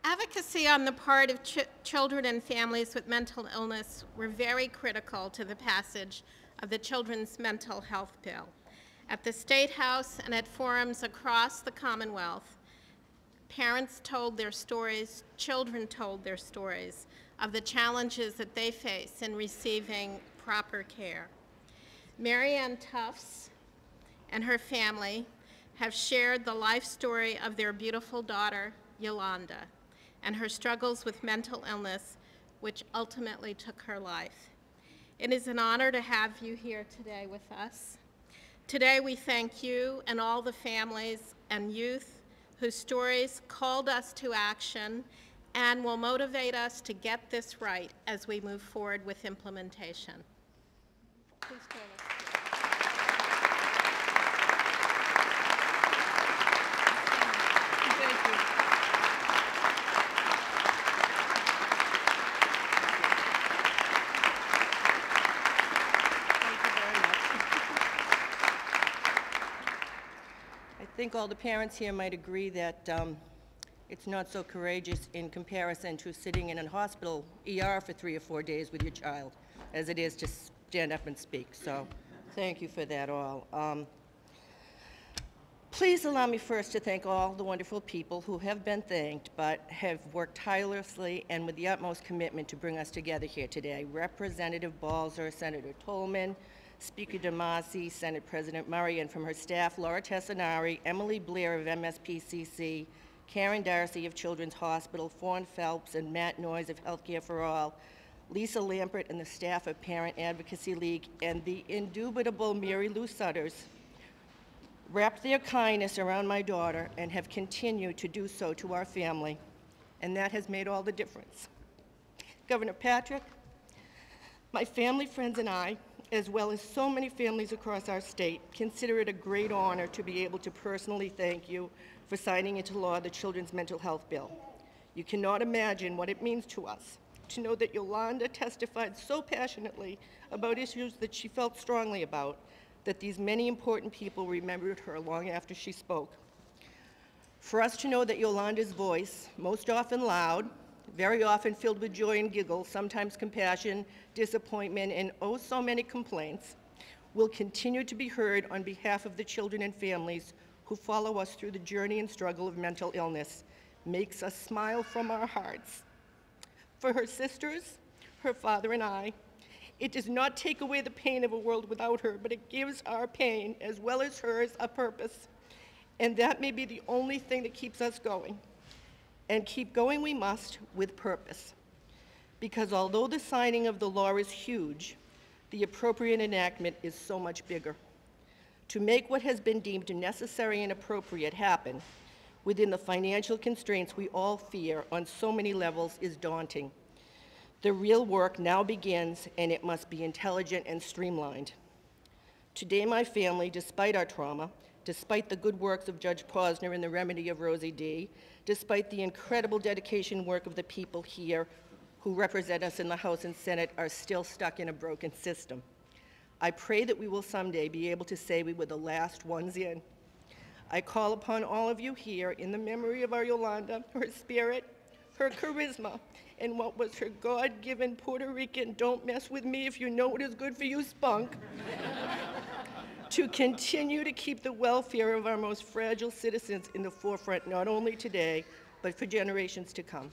Advocacy on the part of children and families with mental illness were very critical to the passage of the Children's Mental Health Bill. At the State House and at forums across the Commonwealth, parents told their stories, children told their stories of the challenges that they face in receiving proper care. Mary Ann Tufts and her family have shared the life story of their beautiful daughter, Yolanda, and her struggles with mental illness, which ultimately took her life. It is an honor to have you here today with us. Today we thank you and all the families and youth whose stories called us to action and will motivate us to get this right as we move forward with implementation. Please join us. I think all the parents here might agree that it's not so courageous in comparison to sitting in a hospital ER for 3 or 4 days with your child as it is to stand up and speak. So thank you for that all. Please allow me first to thank all the wonderful people who have been thanked but have worked tirelessly and with the utmost commitment to bring us together here today. Representative Balzer, Senator Tolman, Speaker DeMasi, Senate President Murray, and from her staff, Laura Tessanari, Emily Blair of MSPCC, Karen Darcy of Children's Hospital, Fawn Phelps and Matt Noyes of Healthcare for All, Lisa Lampert and the staff of Parent Advocacy League, and the indubitable Mary Lou Sutters wrapped their kindness around my daughter and have continued to do so to our family, and that has made all the difference. Governor Patrick, my family, friends, and I, as well as so many families across our state, consider it a great honor to be able to personally thank you for signing into law the Children's Mental Health Bill. You cannot imagine what it means to us to know that Yolanda testified so passionately about issues that she felt strongly about, that these many important people remembered her long after she spoke. For us to know that Yolanda's voice, most often loud, very often filled with joy and giggles, sometimes compassion, disappointment, and oh so many complaints, will continue to be heard on behalf of the children and families who follow us through the journey and struggle of mental illness, makes us smile from our hearts. For her sisters, her father, and I, it does not take away the pain of a world without her, but it gives our pain, as well as hers, a purpose. And that may be the only thing that keeps us going. And keep going we must with purpose. Because although the signing of the law is huge, the appropriate enactment is so much bigger. To make what has been deemed necessary and appropriate happen within the financial constraints we all fear on so many levels is daunting. The real work now begins, and it must be intelligent and streamlined. Today, my family, despite our trauma, despite the good works of Judge Posner and the remedy of Rosie D., despite the incredible dedication work of the people here who represent us in the House and Senate, are still stuck in a broken system. I pray that we will someday be able to say we were the last ones in. I call upon all of you here in the memory of our Yolanda, her spirit, her charisma, and what was her God-given Puerto Rican, don't mess with me if you know what is good for you spunk, to continue to keep the welfare of our most fragile citizens in the forefront, not only today, but for generations to come.